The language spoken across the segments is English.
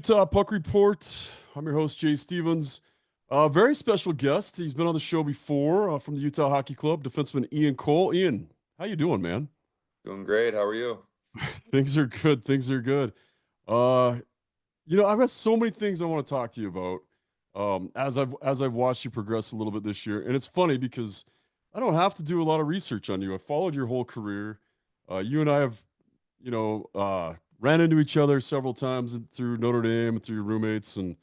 Utah Puck Report. I'm your host, Jay Stevens. Very special guest. He's been on the show before from the Utah Hockey Club, defenseman Ian Cole. Ian, how you doing, man? Doing great. How are you? Things are good. Things are good. Uh, I've got so many things I want to talk to you about. As I've watched you progress a little bit this year, and it's funny because I don't have to do a lot of research on you. I followed your whole career. You and I have, ran into each other several times through Notre Dame and through your roommates and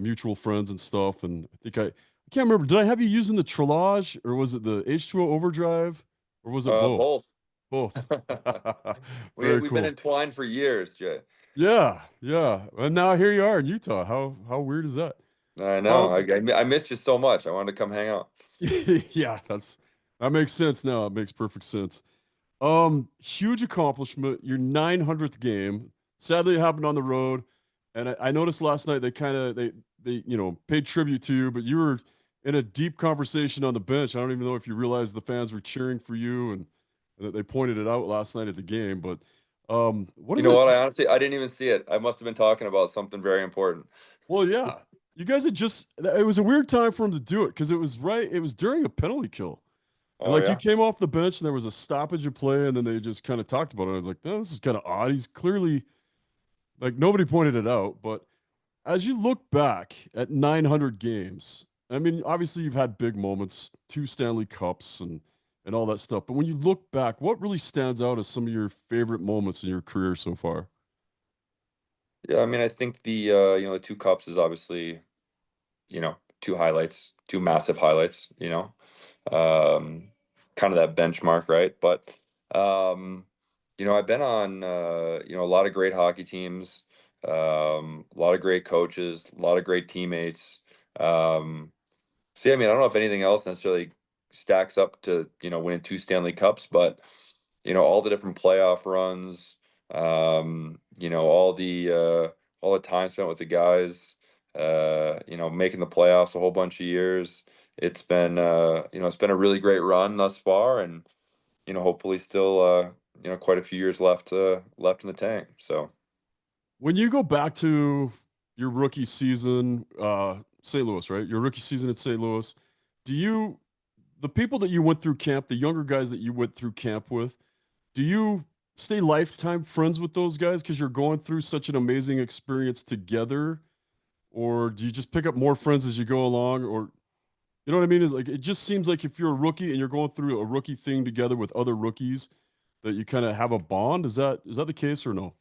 mutual friends and stuff. And I can't remember. Did I have you using the Trelage or was it the H2O Overdrive or was it both? Both. Both. We Very we've been cool. entwined for years, Jay. Yeah, yeah. And now here you are in Utah. How weird is that? I know. Um, I missed you so much. I wanted to come hang out. yeah, that makes sense now. It makes perfect sense. Huge accomplishment. Your 900th game. Sadly, it happened on the road, and I noticed last night they paid tribute to you, but you were in a deep conversation on the bench. I don't even know if you realized the fans were cheering for you and that they pointed it out last night at the game. But what You is know it? what? I didn't even see it. I must have been talking about something very important. Well, yeah, you guys had just. It was a weird time for him to do it because it was right. It was during a penalty kill. And Oh like you yeah. came off the bench and there was a stoppage of play, and then they just kind of talked about it. I was like, oh, this is kind of odd. He's clearly like nobody pointed it out. But as you look back at 900 games, I mean, obviously you've had big moments, two Stanley Cups and all that stuff. But when you look back, what really stands out as some of your favorite moments in your career so far? Yeah, I mean, I think the two cups is obviously, two highlights, two massive highlights, Um kind of that benchmark, right? But I've been on a lot of great hockey teams, a lot of great coaches, a lot of great teammates. Um See, I mean, I don't know if anything else necessarily stacks up to, winning 2 Stanley Cups, but, all the different playoff runs, all the time spent with the guys, making the playoffs a whole bunch of years. It's been a really great run thus far and, hopefully still, quite a few years left in the tank. So, When you go back to your rookie season, St. Louis, right? Your rookie season at St. Louis, do you the people that you went through camp, the younger guys that you went through camp with, do you stay lifetime friends with those guys because you're going through such an amazing experience together? Or do you just pick up more friends as you go along? Or you know what I mean? It's like it just seems like if you're a rookie and you're going through a rookie thing together with other rookies, that you kind of have a bond. Is that the case or no?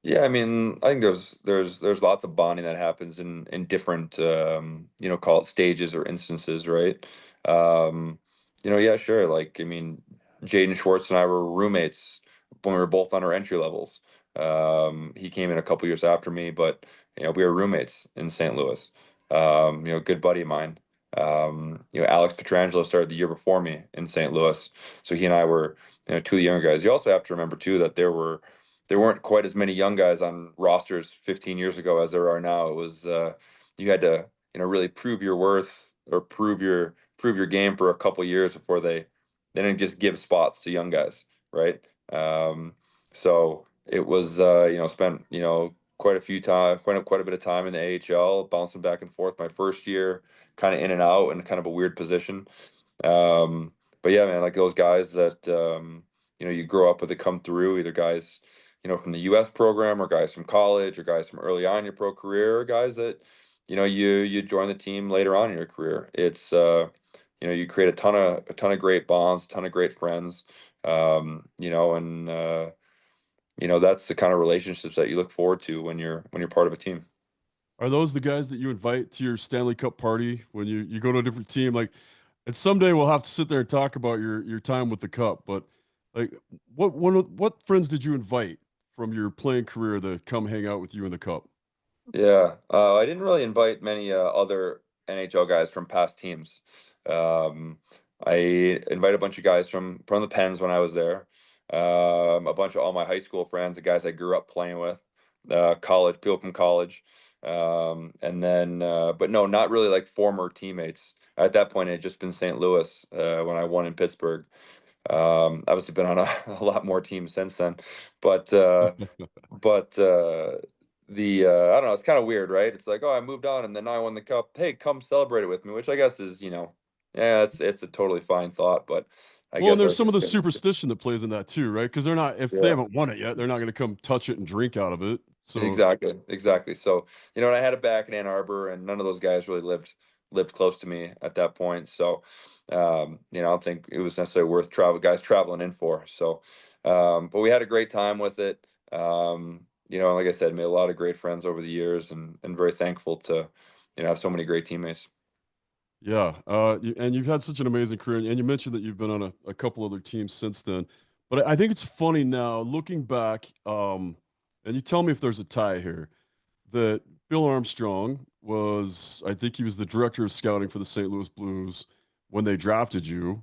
yeah, I mean, I think there's lots of bonding that happens in different call it stages or instances, right? Yeah, sure. Like, I mean, Jaden Schwartz and I were roommates when we were both on our entry levels. He came in a couple years after me, but we were roommates in St. Louis. Good buddy of mine. Alex Petrangelo started the year before me in St. Louis, so he and I were two of the younger guys. You also have to remember too that there weren't quite as many young guys on rosters 15 years ago as there are now. It was you had to really prove your worth or prove your game for a couple years before they didn't just give spots to young guys, right? So it was spent quite a bit of time in the AHL, bouncing back and forth. My first year, kind of in and out, and kind of a weird position. Um, but yeah, man, like those guys that you grow up with that come through, either guys from the U.S. program or guys from college or guys from early on in your pro career or guys that, you join the team later on in your career. You create a ton of great bonds, a ton of great friends, and that's the kind of relationships that you look forward to when you're part of a team. Are those the guys that you invite to your Stanley Cup party when you go to a different team? Like, and someday we'll have to sit there and talk about your time with the cup. But like, what friends did you invite from your playing career to come hang out with you in the cup? Yeah, I didn't really invite many other NHL guys from past teams. Um, I invited a bunch of guys from the Pens when I was there. A bunch of all my high school friends, the guys I grew up playing with, college people from college, and then but no, not really like former teammates. At that point, it had just been St. Louis when I won in Pittsburgh. Obviously, been on a lot more teams since then, but uh, but I don't know, it's kind of weird, right? It's like, oh, I moved on and then now I won the cup. Hey, come celebrate it with me, which I guess is, yeah, it's a totally fine thought, but I Well, and guess I there's was some of just the gonna, superstition that plays in that too, right? Because they're not if they yeah. haven't won it yet, they're not going to come touch it and drink out of it. So Exactly, exactly. So, and I had it back in Ann Arbor, and none of those guys really lived close to me at that point. So, I don't think it was necessarily worth guys traveling in for. So, but we had a great time with it. Like I said, made a lot of great friends over the years, and very thankful to, have so many great teammates. yeah, and you've had such an amazing career, and you mentioned that you've been on a couple other teams since then. But I think it's funny now looking back, and you tell me if there's a tie here. That Bill Armstrong was, I think he was the director of scouting for the St. Louis Blues when they drafted you,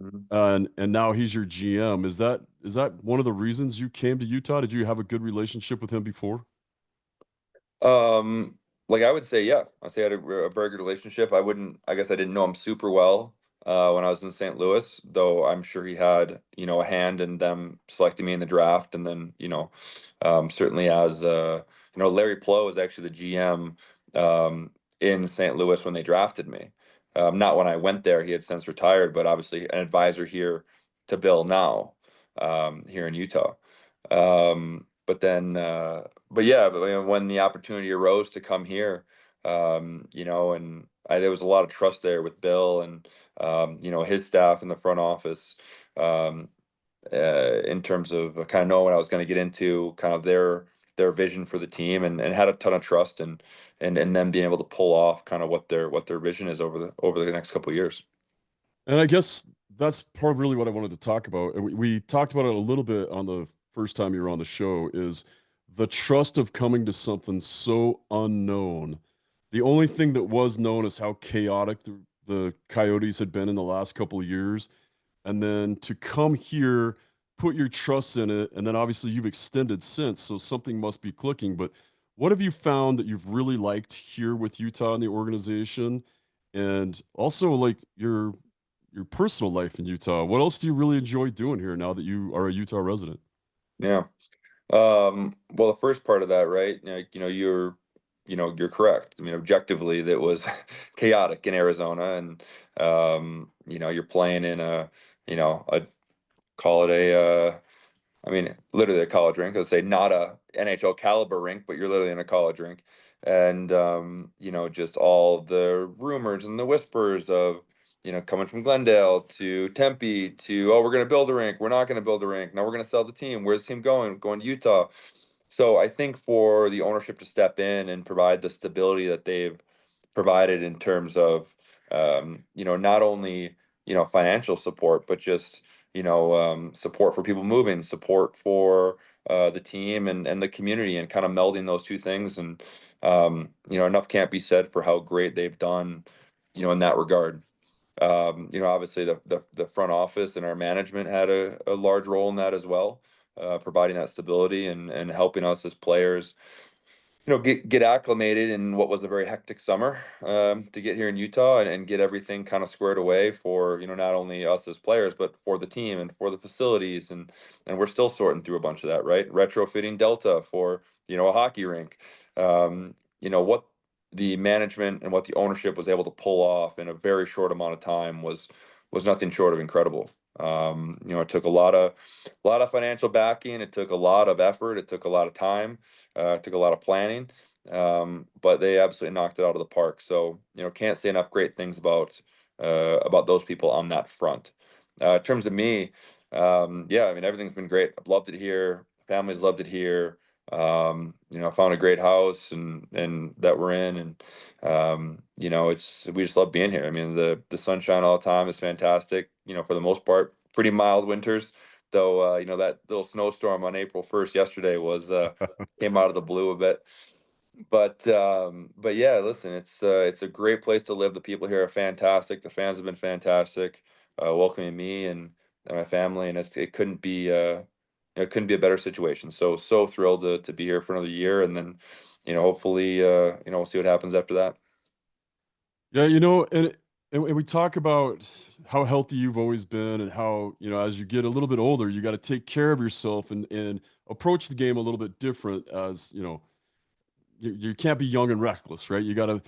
Mhm. and now he's your GM. Is that one of the reasons you came to Utah? Did you have a good relationship with him before? Um, like I would say, yeah, I say I had a very good relationship. I guess I didn't know him super well when I was in St. Louis, though I'm sure he had, a hand in them selecting me in the draft. And then, certainly as, Larry Plow was actually the GM in St. Louis when they drafted me. Not when I went there, he had since retired, but obviously an advisor here to Bill now, here in Utah. But yeah, when the opportunity arose to come here, there was a lot of trust there with Bill and his staff in the front office, um, in terms of kind of knowing what I was going to get into, kind of their vision for the team, and had a ton of trust and them being able to pull off kind of what their vision is over the next couple of years. And I guess that's part of really what I wanted to talk about. And we talked about it a little bit on the first time you were on the show is the trust of coming to something so unknown. The only thing that was known is how chaotic the Coyotes had been in the last couple of years. And then to come here, put your trust in it, and then obviously you've extended since, so something must be clicking. But what have you found that you've really liked here with Utah and the organization? And also like your personal life in Utah. What else do you really enjoy doing here now that you are a Utah resident? Yeah. Well, the first part of that, right? You're correct. I mean, objectively, that was chaotic in Arizona, and you're playing in a call it I mean, literally a college rink. I'd say not a NHL caliber rink, but you're literally in a college rink. And just all the rumors and the whispers of, coming from Glendale to Tempe to, oh, we're gonna build a rink, we're not gonna build a rink, now we're gonna sell the team. Where's the team going? Going to Utah. So I think for the ownership to step in and provide the stability that they've provided in terms of not only financial support, but just support for people moving, support for the team and the community, and kind of melding those two things. And enough can't be said for how great they've done, in that regard. Obviously the front office and our management had a large role in that as well, providing that stability and helping us as players get acclimated in what was a very hectic summer, to get here in Utah and get everything kind of squared away for not only us as players but for the team and for the facilities, and we're still sorting through a bunch of that, right? Retrofitting Delta for a hockey rink. What the management and what the ownership was able to pull off in a very short amount of time was nothing short of incredible. It took a lot of financial backing, it took a lot of effort, it took a lot of time, took a lot of planning, but they absolutely knocked it out of the park. So can't say enough great things about those people on that front. In terms of me, yeah, I mean everything's been great. I've loved it here. Family's loved it here. I found a great house and that we're in, and it's we just love being here. I mean the sunshine all the time is fantastic. For the most part, pretty mild winters. Though that little snowstorm on April 1st yesterday was came out of the blue a bit. But yeah, listen, it's a great place to live. The people here are fantastic. The fans have been fantastic, welcoming me and my family, and it couldn't be a better situation. So thrilled to be here for another year, and then hopefully we'll see what happens after that. Yeah, and we talk about how healthy you've always been and how, as you get a little bit older, you got to take care of yourself and approach the game a little bit different as, you can't be young and reckless, right? You got to,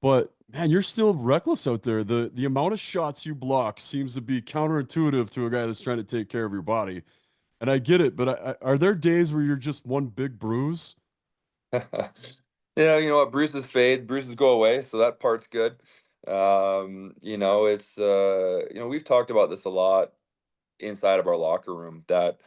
but man, you're still reckless out there. The amount of shots you block seems to be counterintuitive to a guy that's trying to take care of your body. And I get it, but are there days where you're just one big bruise? Yeah, you know what? Bruises fade, bruises go away, so that part's good. It's we've talked about this a lot inside of our locker room that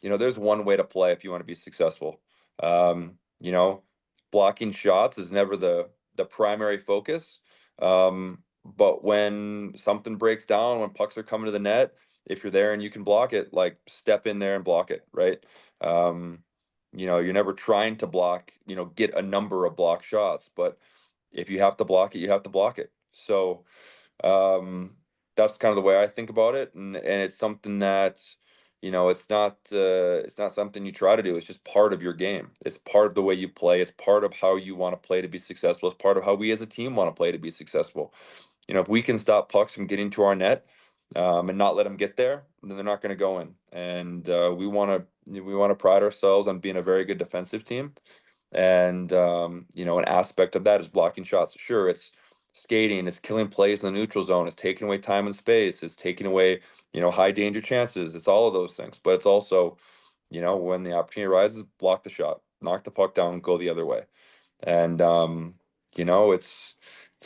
there's one way to play if you want to be successful. Um, you know, Blocking shots is never the primary focus. But when something breaks down, when pucks are coming to the net, if you're there and you can block it, like step in there and block it, right? Um, you're never trying to block, get a number of block shots, but if you have to block it, you have to block it. So um, that's kind of the way I think about it, and it's something that it's not something you try to do. It's just part of your game. It's part of the way you play. It's part of how you want to play to be successful. It's part of how we as a team want to play to be successful. If we can stop pucks from getting to our net, and not let them get there, then they're not going to go in. And we want to pride ourselves on being a very good defensive team. And an aspect of that is blocking shots. Sure, it's skating, it's killing plays in the neutral zone, it's taking away time and space, it's taking away, high danger chances. It's all of those things. But it's also, when the opportunity arises, block the shot, knock the puck down, go the other way. And it's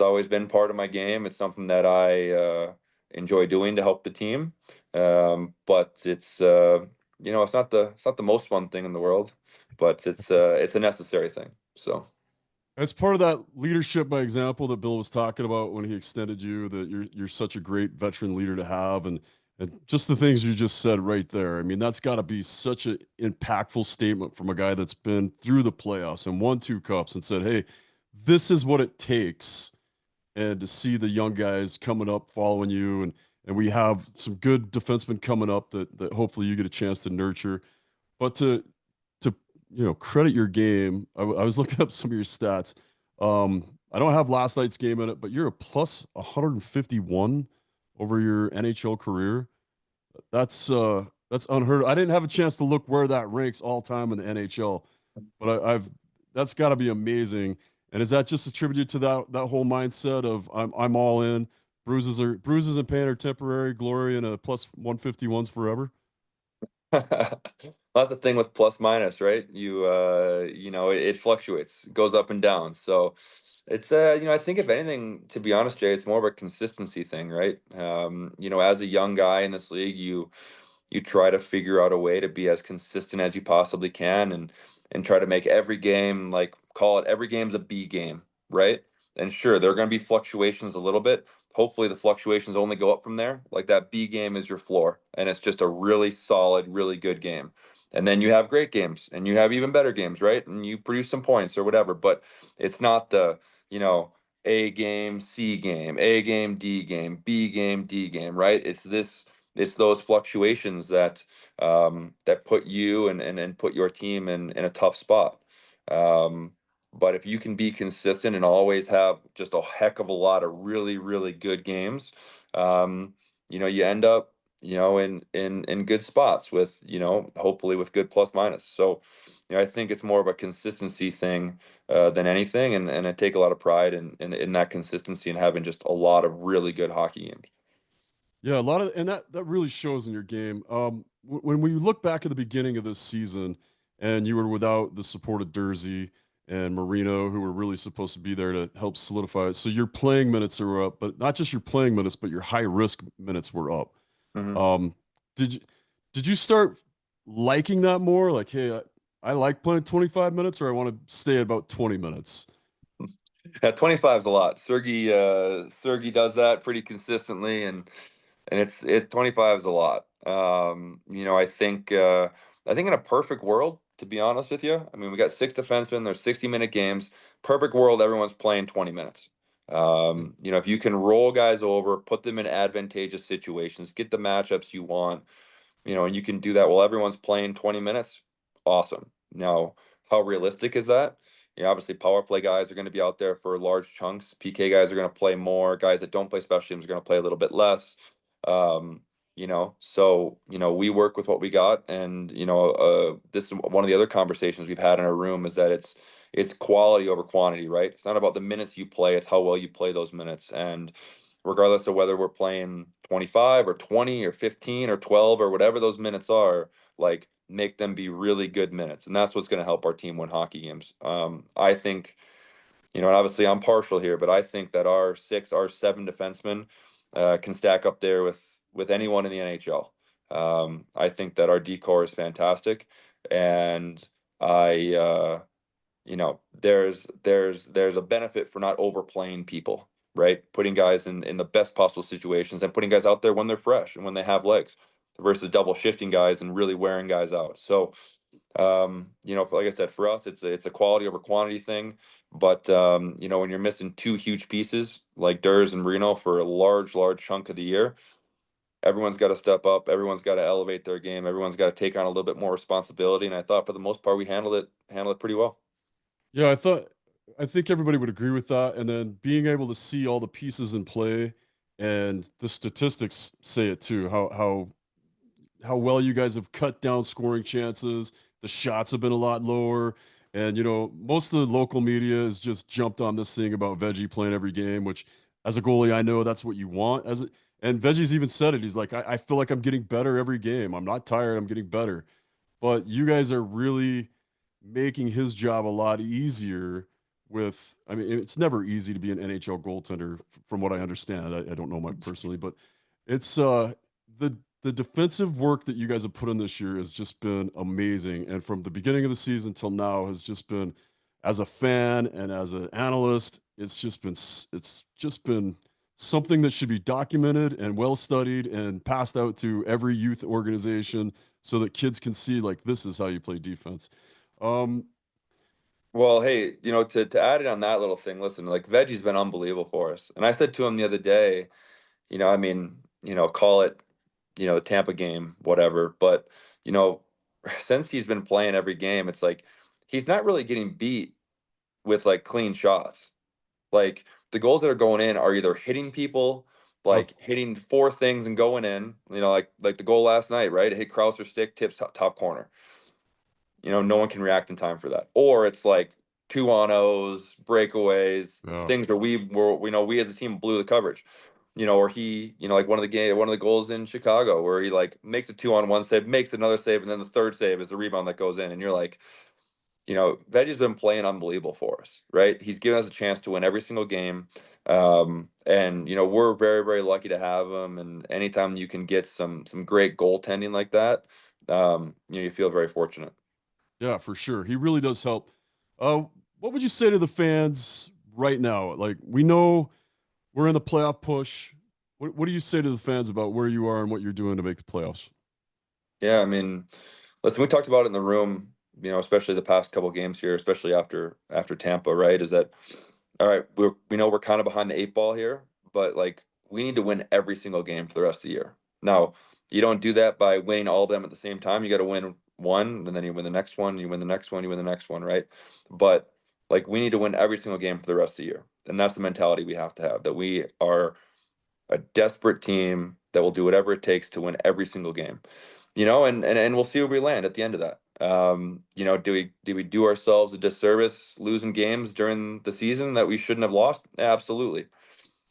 always been part of my game. It's something that I enjoy doing to help the team. But it's not the most fun thing in the world, but it's a necessary thing. So. As part of that leadership by example that Bill was talking about when he extended you, that you're such a great veteran leader to have, and just the things you just said right there. I mean, that's got to be such an impactful statement from a guy that's been through the playoffs and won two cups and said, "Hey, this is what it takes." And to see the young guys coming up following you, and we have some good defensemen coming up that hopefully you get a chance to nurture. But to credit your game, I was looking up some of your stats. I don't have last night's game in it, but you're a plus 151 over your NHL career. That's unheard of. I didn't have a chance to look where that ranks all time in the NHL, but I've that's got to be amazing. And is that just attributed to that whole mindset of I'm all in? Bruises and pain are temporary, glory and a plus 151's forever. That's the thing with plus minus, right? It fluctuates, it goes up and down. So it's I think if anything, to be honest, Jay, it's more of a consistency thing, right? As a young guy in this league, you try to figure out a way to be as consistent as you possibly can, and try to make every game, like, call it every game's a B game, right? And sure, there are going to be fluctuations a little bit. Hopefully the fluctuations only go up from there. Like, that B game is your floor, and it's just a really solid, really good game. And then you have great games, and you have even better games, right? And you produce some points or whatever, but it's not the, you know, A game, C game, A game, D game, B game, D game, right? It's those fluctuations that put you and put your team in a tough spot. Um, but if you can be consistent and always have just a heck of a lot of really, really good games, you end up, in good spots with, hopefully with good plus minus. So, I think it's more of a consistency thing than anything, and I take a lot of pride in that consistency and having just a lot of really good hockey games. Yeah, a lot of, and that really shows in your game. When we look back at the beginning of this season, and you were without the support of Dursey and Marino, who were really supposed to be there to help solidify it. So your playing minutes are up, but not just your playing minutes, but your high risk minutes were up. Mhm. Um, did you did you start liking that more? Like, hey, I like playing 25 minutes, or I want to stay at about 20 minutes. Yeah, 25 is a lot. Sergey does that pretty consistently, and it's 25 is a lot. I think in a perfect world, to be honest with you, I mean, we got six defensemen, there's 60-minute games. Perfect world, everyone's playing 20 minutes. If you can roll guys over, put them in advantageous situations, get the matchups you want, and you can do that while everyone's playing 20 minutes, awesome. Now, how realistic is that? Obviously, power play guys are going to be out there for large chunks. PK guys are going to play more. Guys that don't play special teams are going to play a little bit less. Um, So we work with what we got, and this is one of the other conversations we've had in our room, is that it's quality over quantity, right? It's not about the minutes you play, it's how well you play those minutes. And regardless of whether we're playing 25 or 20 or 15 or 12 or whatever those minutes are, like, make them be really good minutes, and that's what's going to help our team win hockey games. I think, and obviously I'm partial here, but I think that our 7 defensemen can stack up there with anyone in the NHL. I think that our decor is fantastic, and I, there's a benefit for not overplaying people, right? Putting guys in the best possible situations, and putting guys out there when they're fresh and when they have legs, versus double shifting guys and really wearing guys out. So, like I said, for us, it's a quality over quantity thing. But when you're missing 2 huge pieces like Durs and Reno for a large chunk of the year, everyone's got to step up. Everyone's got to elevate their game. Everyone's got to take on a little bit more responsibility. And I thought for the most part we handled it pretty well. Yeah, I think everybody would agree with that. And then being able to see all the pieces in play and the statistics say it too. How well you guys have cut down scoring chances. The shots have been a lot lower. And most of the local media has just jumped on this thing about Veggie playing every game, which as a goalie, I know that's what you want. And Veggie's even said it. He's like, I feel like I'm getting better every game. I'm not tired, I'm getting better. But you guys are really making his job a lot easier with, I mean, it's never easy to be an NHL goaltender from what I understand. I don't know Mike personally, but it's the defensive work that you guys have put in this year has just been amazing. And from the beginning of the season till now has just been, as a fan and as an analyst, it's just been something that should be documented and well studied and passed out to every youth organization so that kids can see, like, this is how you play defense. Um, Well, hey, to add it on that little thing, listen, like, Veggie's been unbelievable for us. And I said to him the other day, I mean, call it, the Tampa game, whatever. But, you know, since he's been playing every game, it's like he's not really getting beat with like clean shots. Like, the goals that are going in are either hitting people, yep. like hitting 4 things and going in, like the goal last night, right? It hit Krauser's stick, tips top corner. No one can react in time for that. Or it's like 2-on-0s, breakaways, Yeah. things where we as a team blew the coverage. Or he, like one of the goals in Chicago where he like makes a 2-on-1 save, makes another save, and then the third save is the rebound that goes in. And you're like, Veggie's been playing unbelievable for us, right? He's given us a chance to win every single game. And we're very, very lucky to have him. And anytime you can get some great goaltending like that, you feel very fortunate. Yeah, for sure. He really does help. Uh, what would you say to the fans right now? Like, we know we're in the playoff push. What do you say to the fans about where you are and what you're doing to make the playoffs? Yeah, I mean, listen, we talked about it in the room, especially the past couple games here, especially after Tampa, right? Is that all right? We know we're kind of behind the 8 ball here, but like, we need to win every single game for the rest of the year. Now, you don't do that by winning all of them at the same time. You got to win one, and then you win the next one, you win the next one, you win the next one, right? But like, we need to win every single game for the rest of the year, and that's the mentality we have to have. That we are a desperate team that will do whatever it takes to win every single game. And we'll see where we land at the end of that. Do we do ourselves a disservice losing games during the season that we shouldn't have lost? Absolutely.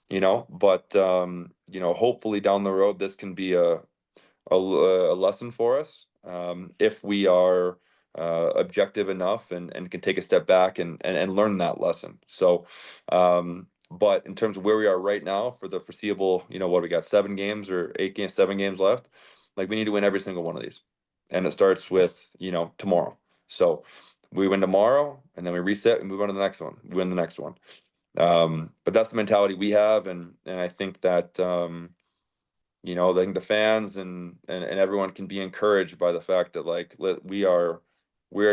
But hopefully down the road this can be a lesson for us, if we are objective enough, and can take a step back and learn that lesson. So, but in terms of where we are right now for the foreseeable, what we got, 7 games or 8 games, 7 games left, like, we need to win every single one of these, and it starts with tomorrow. So we win tomorrow, and then we reset and move on to the next one. We win the next one. But that's the mentality we have, and I think that I think the fans and everyone can be encouraged by the fact that, like, we are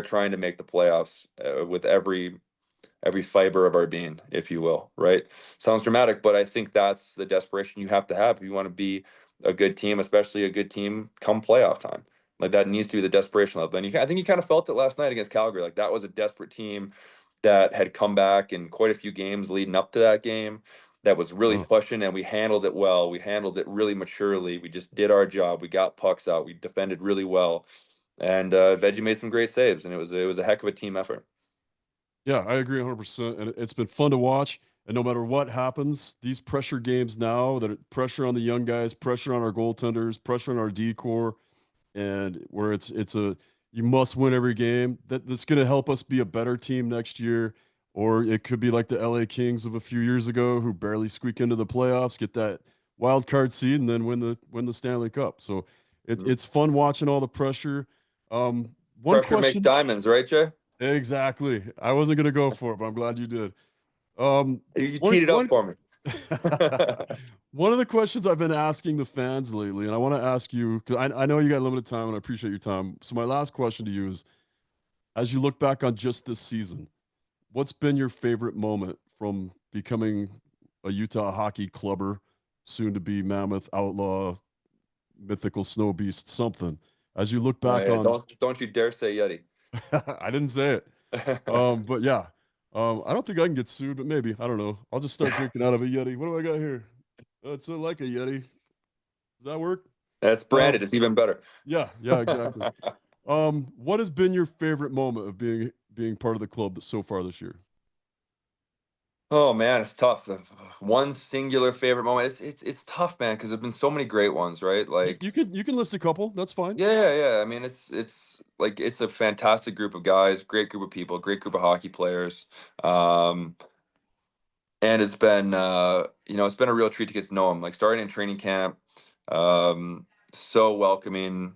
trying to make the playoffs, with every fiber of our being, if you will, right? Sounds dramatic, but I think that's the desperation you have to have if you want to be a good team, especially a good team come playoff time. Like, that needs to be the desperation level. And I think you kind of felt it last night against Calgary. Like, that was a desperate team that had come back in quite a few games leading up to that game. that was really Oh, pushing, and we handled it well. We handled it really maturely. We just did our job. We got pucks out. We defended really well, and Veggie made some great saves, and it was a heck of a team effort. yeah, I agree 100%. And it's been fun to watch. And no matter what happens, these pressure games now pressure on the young guys, pressure on our goaltenders, pressure on our D core, and where it's a you must win every game. That's going to help us be a better team next year. Or it could be like the LA Kings of a few years ago, who barely squeak into the playoffs, get that wild card seed, and then win the Stanley Cup. So Mhm. it's fun watching all the pressure. One Pressure makes question. diamonds, right, Jay? Exactly. I wasn't gonna go for it, but I'm glad you did. Um, You one teed it up one for me. one of the questions I've been asking the fans lately, and I want to ask you because I know you got limited time and I appreciate your time. So my last question to you is, as you look back on just this season, what's been your favorite moment from becoming a Utah hockey clubber, soon to be Mammoth Outlaw, mythical snow beast, something? As you look back Yeah, on, don't you dare say Yeti. I didn't say it. But yeah, I don't think I can get sued, but maybe I don't know. I'll just start drinking out of a Yeti. What do I got here? It's like a Yeti. Does that work? That's branded. Um, It's even better. yeah, yeah, exactly. What has been your favorite moment of being part of the club so far this year? Oh man, it's tough. The one singular favorite moment. It's tough, man, because there've been so many great ones, right? You, Like, you can you can list a couple. That's fine. yeah, yeah. I mean, it's like it's a fantastic group of guys, great group of people, great group of hockey players. Um, and it's been a real treat to get to know them. Like starting in training camp, so welcoming.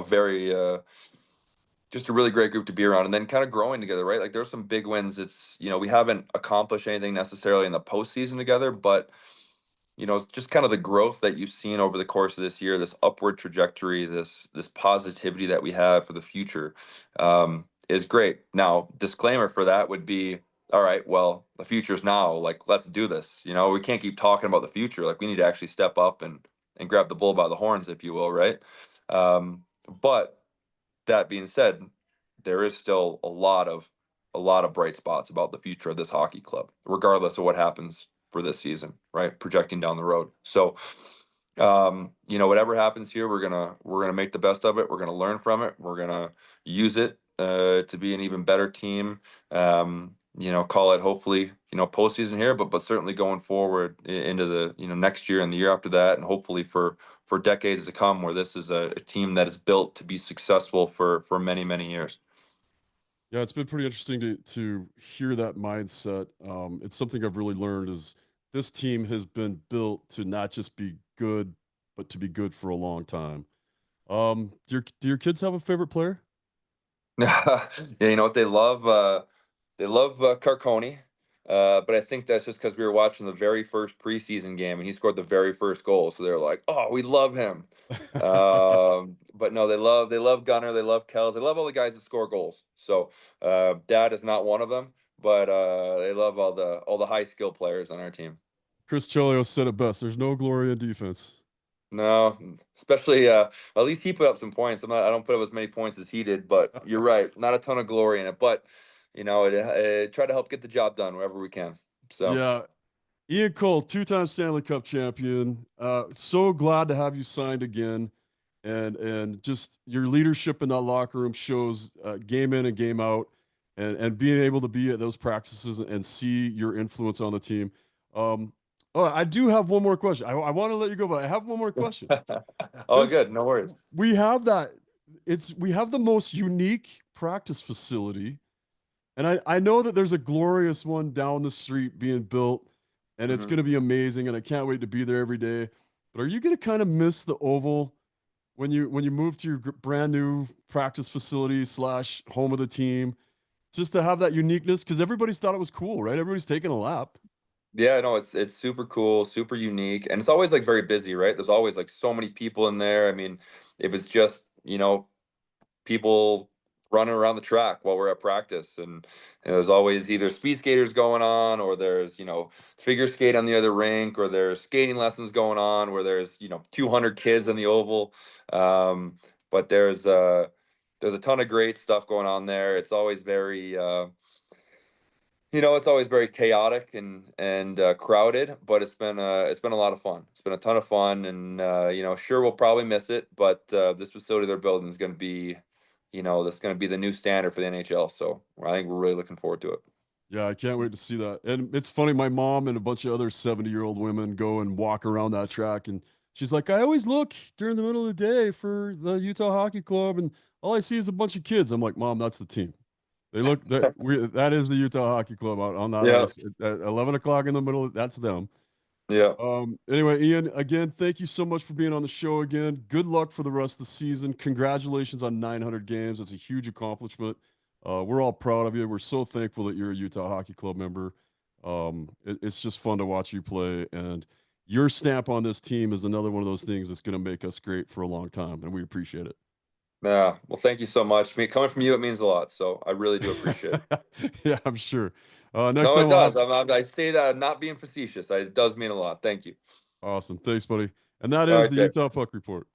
Very just a really great group to be around, and then kind of growing together, right? Like there's some big wins. We haven't accomplished anything necessarily in the postseason together, but it's just kind of the growth that you've seen over the course of this year, this upward trajectory, this positivity that we have for the future, is great. Now, disclaimer for that would be, all right, well, the future's now. Like, let's do this. We can't keep talking about the future. Like, we need to actually step up and grab the bull by the horns, if you will, right? But that being said, there is still a lot of bright spots about the future of this hockey club, regardless of what happens for this season, right? Projecting down the road. So, whatever happens here, we're gonna make the best of it. We're gonna learn from it. We're gonna use it to be an even better team. Call it hopefully postseason here, but certainly going forward into the next year and the year after that, and hopefully for decades to come, where this is a team that is built to be successful for many many years. Yeah, it's been pretty interesting to hear that mindset. It's something I've really learned is this team has been built to not just be good, but to be good for a long time. Do your kids have a favorite player? Yeah, you know what they love? They love Carconi, but I think that's just because we were watching the very first preseason game and he scored the very first goal, so they're like, "Oh, we love him." But no, they love Gunner, they love Kells, they love all the guys that score goals. So Dad is not one of them, but they love all the high skill players on our team. Chris Chelios said it best. There's no glory in defense. No, especially at least he put up some points. I don't put up as many points as he did, but you're right, not a ton of glory in it. But try to help get the job done wherever we can. So Yeah, Ian Cole, two-time Stanley Cup champion. So glad to have you signed again, and just your leadership in that locker room shows game in and game out, and being able to be at those practices and see your influence on the team. Oh, I do have one more question. I want to let you go, but I have one more question. all This good, no worries. we have that. We have the most unique practice facility, and I know that there's a glorious one down the street being built, and it's Mhm. going to be amazing, and I can't wait to be there every day. But are you going to kind of miss the Oval when you move to your brand new practice facility slash home of the team, just to have that uniqueness? Because everybody's thought it was cool, right? Everybody's taking a lap. Yeah, no, it's super cool, super unique, and it's always like very busy, right? There's always like so many people in there. I mean, if it's just people running around the track while we're at practice, and there's always either speed skaters going on, or there's figure skate on the other rink, or there's skating lessons going on where there's 200 kids in the oval. But there's a ton of great stuff going on there. It's always very It's always very chaotic and crowded, but it's been a lot of fun. It's been a ton of fun, and sure we'll probably miss it, but this facility they're building is going to be, that's going to be the new standard for the NHL. So I think we're really looking forward to it. Yeah, I can't wait to see that. And it's funny, my mom and a bunch of other 70-year-old women go and walk around that track, and she's like, I always look during the middle of the day for the Utah Hockey Club, and all I see is a bunch of kids. I'm like, Mom, that's the team. They look that is the Utah Hockey Club out on that Yeah, ice at 11 o'clock in the middle. That's them. yeah. Anyway, Ian, again, thank you so much for being on the show again. Good luck for the rest of the season. Congratulations on 900 games. That's a huge accomplishment. We're all proud of you. We're so thankful that you're a Utah Hockey Club member. It's just fun to watch you play, and your stamp on this team is another one of those things that's going to make us great for a long time, and we appreciate it. Yeah. Well, thank you so much. Coming from you, it means a lot. So I really do appreciate it. Yeah, I'm sure. Next No, time it we'll does. have I say that I'm not being facetious. It does mean a lot. Thank you. awesome. Thanks, buddy. And that All is right, the Jay. Utah Puck Report.